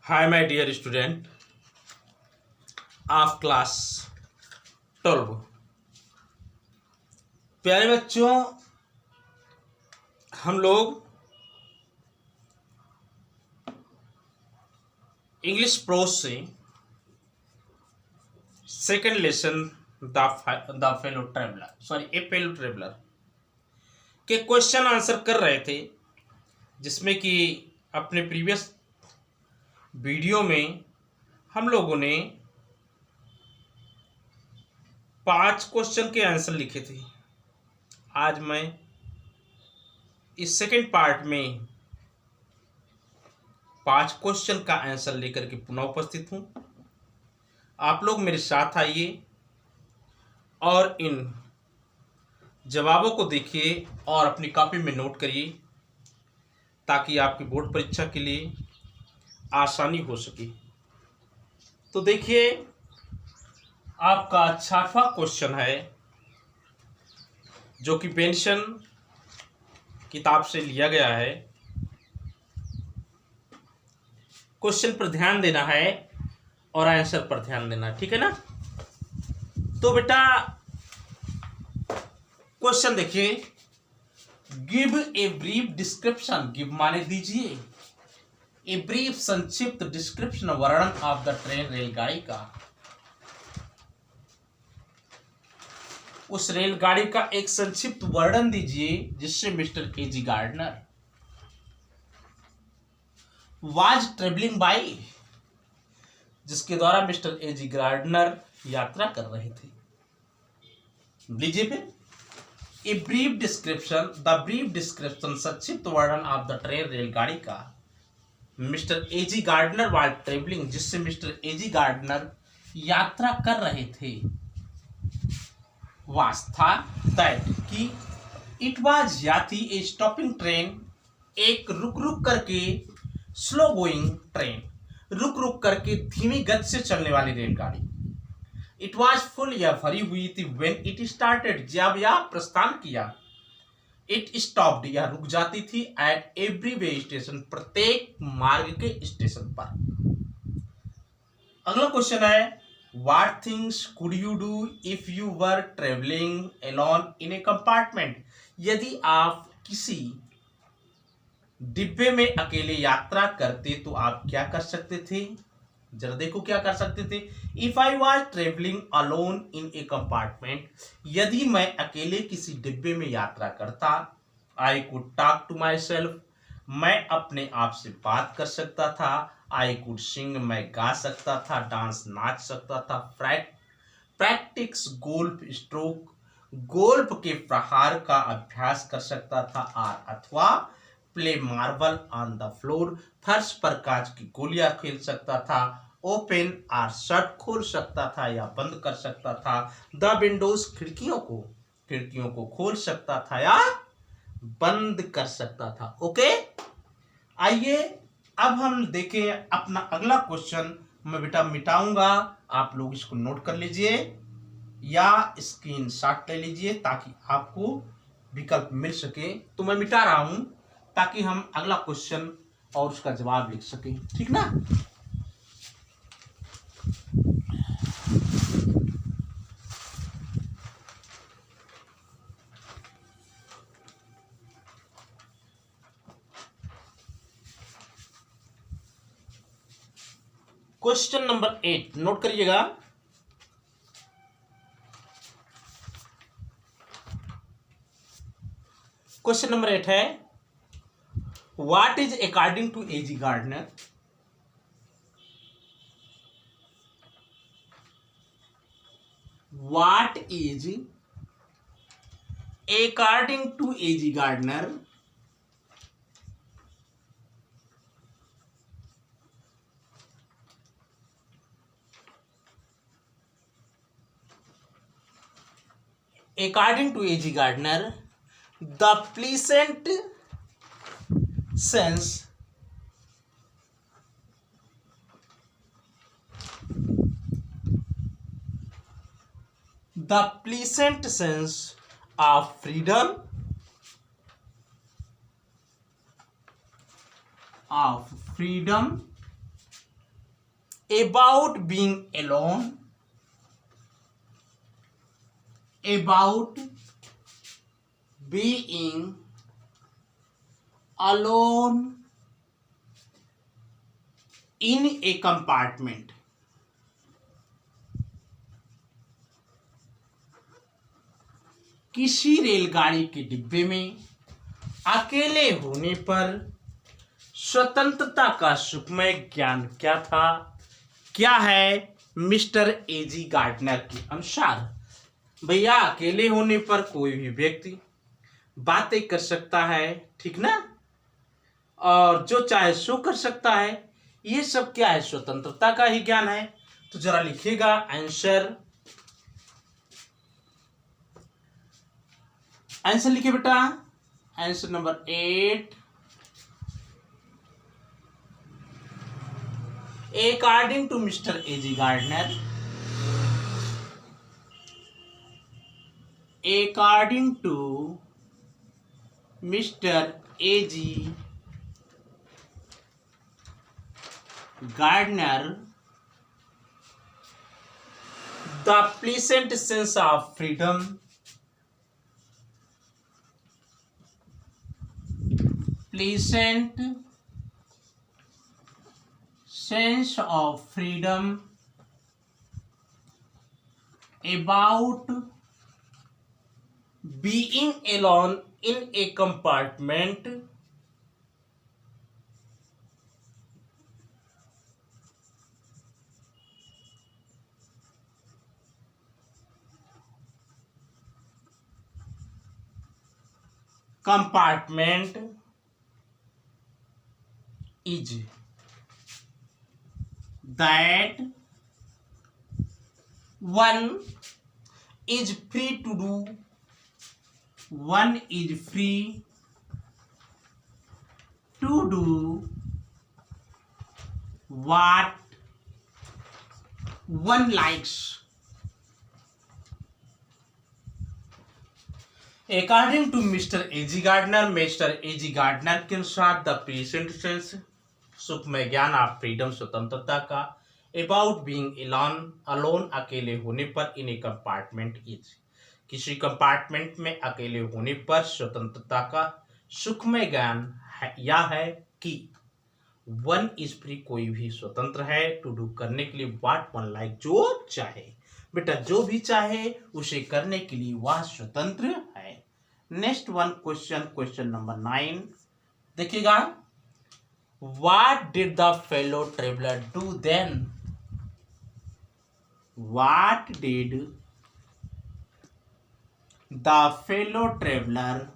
Hi my dear student of class 12। प्यारे बच्चों, हम लोग इंग्लिश प्रोज से second lesson the fellow traveller a fellow traveller के क्वेश्चन आंसर कर रहे थे, जिसमें कि अपने प्रीवियस वीडियो में हम लोगों ने 5 क्वेश्चन के आंसर लिखे थे। आज मैं इस सेकंड पार्ट में 5 क्वेश्चन का आंसर लेकर के पुनः उपस्थित हूं। आप लोग मेरे साथ आइए और इन जवाबों को देखिए और अपनी कॉपी में नोट करिए, ताकि आपकी बोर्ड परीक्षा के लिए आसानी हो सके। तो देखिए, आपका 6वां क्वेश्चन है, जो कि पेंशन किताब से लिया गया है। क्वेश्चन पर ध्यान देना है और आंसर पर ध्यान देना है, ठीक है ना। तो बेटा क्वेश्चन देखिए, give a brief description. Give माने दीजिए, ए ब्रीफ संक्षिप्त डिस्क्रिप्शन वर्णन ऑफ द ट्रेन रेलगाड़ी का, उस रेलगाड़ी का एक संक्षिप्त वर्णन दीजिए जिससे mister A G Gardner was travelling by, जिसके द्वारा मिस्टर एजी गार्डनर यात्रा कर रहे थे। लीजिए फिर, a brief description, the brief description संक्षिप्त वर्णन ऑफ द ट्रेन रेलगाड़ी का mister A G Gardner was travelling, जिससे मिस्टर एजी गार्डनर यात्रा कर रहे थे। वाज था, दैट की, इट वाज या थी, ए स्टॉपिंग ट्रेन, एक रुक रुक करके स्लो गोइंग ट्रेन, रुक रुक करके धीमी गति से चलने वाली रेलगाड़ी। इट वाज फुल, या भरी हुई थी, व्हेन इट स्टार्टेड, जब यह प्रस्थान किया। इट स्टॉप्ड, या रुक जाती थी, एट एवरी वे स्टेशन, प्रत्येक मार्ग के स्टेशन पर। अगला क्वेश्चन है, What things could you do if you were traveling alone in a compartment? यदि आप किसी डिब्बे में अकेले यात्रा करते तो आप क्या कर सकते थे? जरा देखो क्या कर सकते थे। If I was traveling alone in a compartment, यदि मैं अकेले किसी डिब्बे में यात्रा करता, I could talk to myself, मैं अपने आप से बात कर सकता था। आई कुड सिंग, मैं गा सकता था। डांस, नाच सकता था। प्रैक्टिस गोल्फ स्ट्रोक, गोल्फ के प्रहार का अभ्यास कर सकता था। आर अथवा play marble on the floor, फर्श पर कांच की गोलियां खेल सकता था। ओपन आर शट, खोल सकता था या बंद कर सकता था। द विंडोज, खिड़कियों को खोल सकता था या बंद कर सकता था। ओके, आइए अब हम देखें अपना अगला क्वेश्चन। मैं बेटा मिटाऊंगा, आप लोग इसको नोट कर लीजिए या स्क्रीनशॉट ले लीजिए, ताकि आपको विकल्प मिल सके। तो मैं मिटा रहा हूं ताकि हम अगला क्वेश्चन और उसका जवाब लिख सकें, ठीक ना। क्वेश्चन नंबर 8 नोट करिएगा। क्वेश्चन नंबर 8 है, what is according to A G Gardner, what is according to A G Gardner according to A.G. Gardner, the pleasant sense of freedom, about being alone, about being alone in a compartment. किसी रेलगाड़ी के डिब्बे में अकेले होने पर स्वतंत्रता का सुखमय ज्ञान क्या था, क्या है मिस्टर एजी गार्डनर के अनुसार। भैया अकेले होने पर कोई भी व्यक्ति बातें कर सकता है, ठीक ना, और जो चाहे सो कर सकता है। ये सब क्या है, स्वतंत्रता का ही ज्ञान है। तो जरा लिखिएगा आंसर, आंसर लिखिए बेटा, answer number 8। According to Mr. A.G. Gardner, according to Mr. A.G. Gardner, the pleasant sense of freedom, pleasant sense of freedom about being alone in a compartment is that one is free to do, one is free to do what one likes. According to Mr. A.G. Gardner, Mr. A.G. Gardner के अनुसार the present sense सुखमय ज्ञान of freedom स्वतंत्रता का, about being alone अकेले होने पर, इन ए compartment is किसी कंपार्टमेंट में अकेले होने पर स्वतंत्रता का सुखमय ज्ञान है, या है कि वन इज फ्री कोई भी स्वतंत्र है, टू डू करने के लिए, व्हाट वन लाइक जो चाहे, बेटा जो भी चाहे उसे करने के लिए वह स्वतंत्र है। Next one question, question number 9 देखिएगा, what did the fellow traveller do then, what did the fellow traveller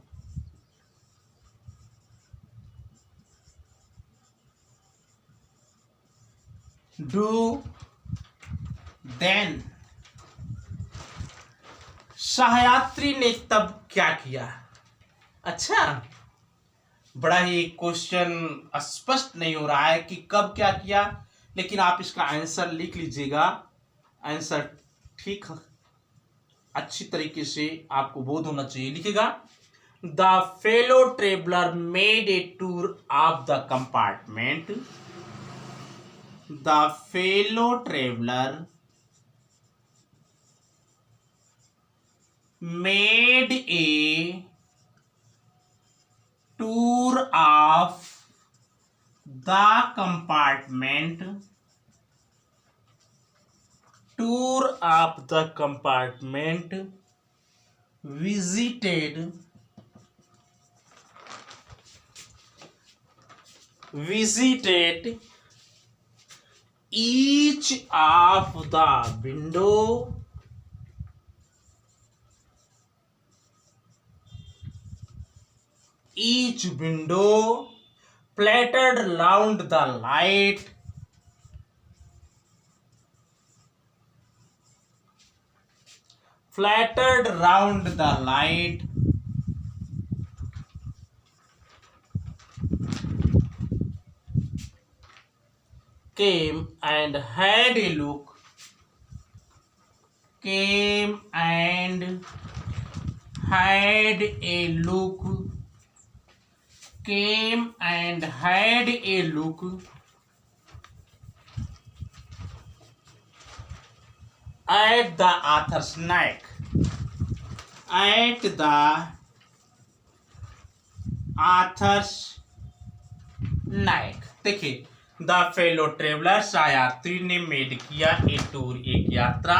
do then, सहयात्री ने तब क्या किया। अच्छा, बड़ा ही क्वेश्चन स्पष्ट नहीं हो रहा है कि कब क्या किया, लेकिन आप इसका आंसर लिख लीजिएगा। आंसर ठीक अच्छी तरीके से आपको बोध होना चाहिए। लिखिएगा, the fellow traveller made a tour of the compartment, the fellow traveller made a tour of the compartment, tour of the compartment, visited each of the window, each window, plattered round the light, flattered round the light, came and had a look, came and had a look, came and had a look at the author's neck, at the author's neck। देखिए, the fellow travellers यात्री ने made किया ए tour, एक यात्रा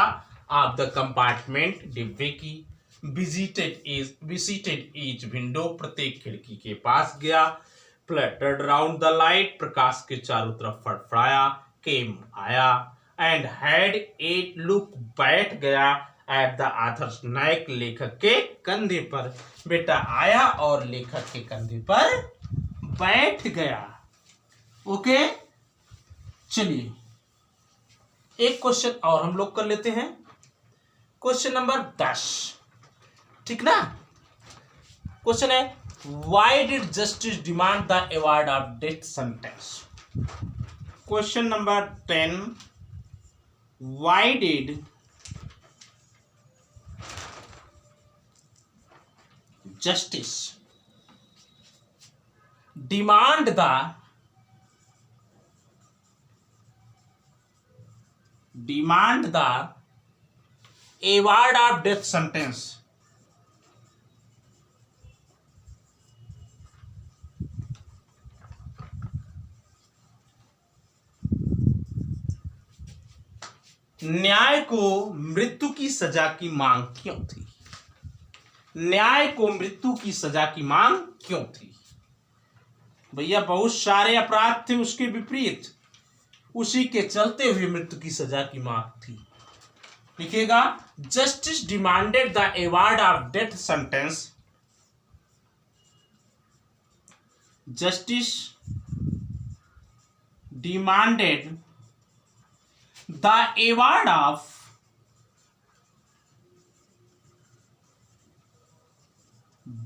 of the compartment, डिब्बे की। Visited each window, प्रत्येक खिड़की के पास गया। फ्लटर्ड राउंड द लाइट, प्रकाश के चारों तरफ फड़फड़ाया। केम आया। एंड हैड ए लुक, बैठ गया। एट द आथर्स नेक, लेखक के कंधे पर। बेटा आया और लेखक के कंधे पर बैठ गया। ओके, चलिए एक क्वेश्चन और हम लोग कर लेते हैं, क्वेश्चन नंबर 10, ठीक ना। क्वेश्चन है, why did justice demand the award of death sentence. Question number 10, why did justice demand the award of death sentence। न्याय को मृत्यु की सजा की मांग क्यों थी। न्याय को मृत्यु की सजा की मांग क्यों थी। भैया बहुत सारे अपराध थे, उसके विपरीत उसी के चलते हुए मृत्यु की सजा की मांग थी। लिखिएगा, justice demanded the award of death sentence. Justice demanded the award of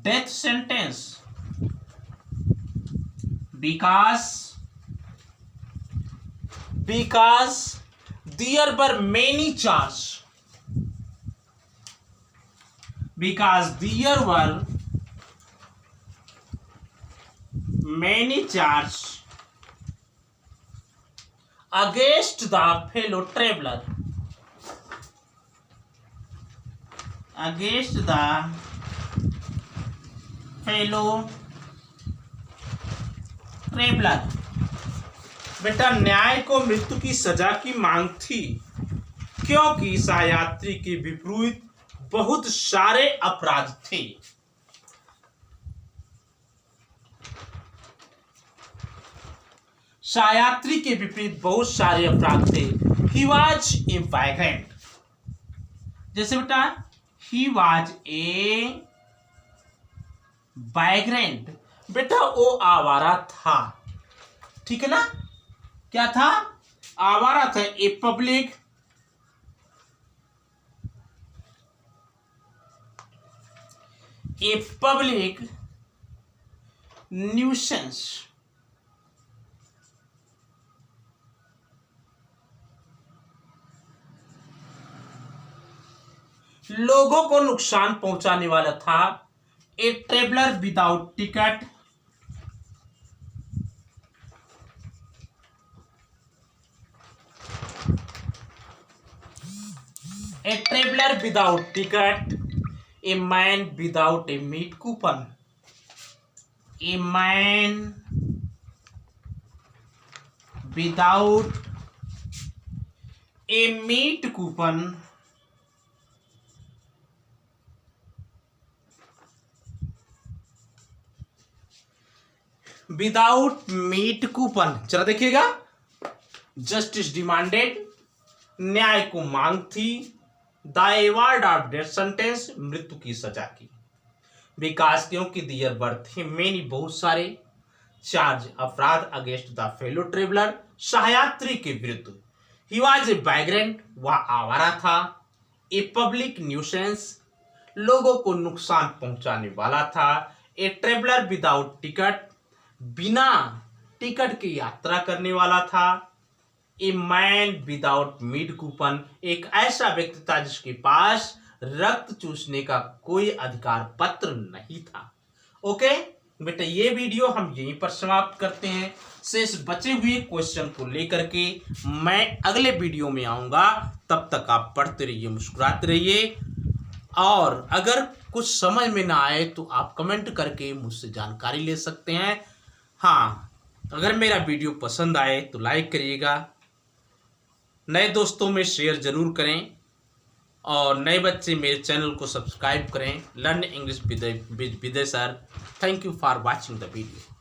death sentence because there were many charges, because there were many charges against the fellow traveler, against the fellow traveller. बेटा न्याय को मृत्यु की सजा की मांग थी क्योंकि सहयात्री के विपरीत बहुत सारे अपराध थे। सहयात्री के विपरीत बहुत सारे अपराध थे। ही वॉज ए वाइग्रेंट, जैसे बेटा ही वॉज ए वाइग्रेंट, बेटा वो आवारा था, ठीक है ना। क्या था? आवारा था। ए पब्लिक न्यूसेंस, लोगों को नुकसान पहुंचाने वाला था। A traveller without ticket, a traveler without ticket, a man without a meat coupon, a man without a meat coupon, without meat coupon. चला देखिएगा, जस्टिस डिमांडेड, न्याय को मांग थी। The award of death sentence, मृत्यु की सजा की। विकास क्योंकि दियर बर्थ मेनी, बहुत सारे चार्ज, अपराध अगेंस्ट द फेलो ट्रेवलर, सहयात्री के विरुद्ध। ही वॉज ए वाइग्रेंट, वह आवारा था। ए पब्लिक न्यूसेंस, लोगों को नुकसान पहुंचाने वाला था। ए ट्रेवलर विदाउट टिकट, बिना टिकट की यात्रा करने वाला था। A man without meat coupon, एक ऐसा व्यक्ति था जिसके पास रक्त चूसने का कोई अधिकार पत्र नहीं था। ओके, बेटा ये वीडियो हम यहीं पर समाप्त करते हैं। शेष बचे हुए क्वेश्चन को लेकर के मैं अगले वीडियो में आऊँगा। तब तक आप पढ़ते रहिए, मुस्कुराते रहिए, और अगर कुछ समझ में ना आए तो आप कमेंट करके मुझसे जानकारी ले सकते हैं। हाँ, अगर मेरा वीडियो पसंद आए तो लाइक करिएगा, नए दोस्तों में शेयर ज़रूर करें, और नए बच्चे मेरे चैनल को सब्सक्राइब करें। Learn English with Vijay sir. Thank you for watching the video.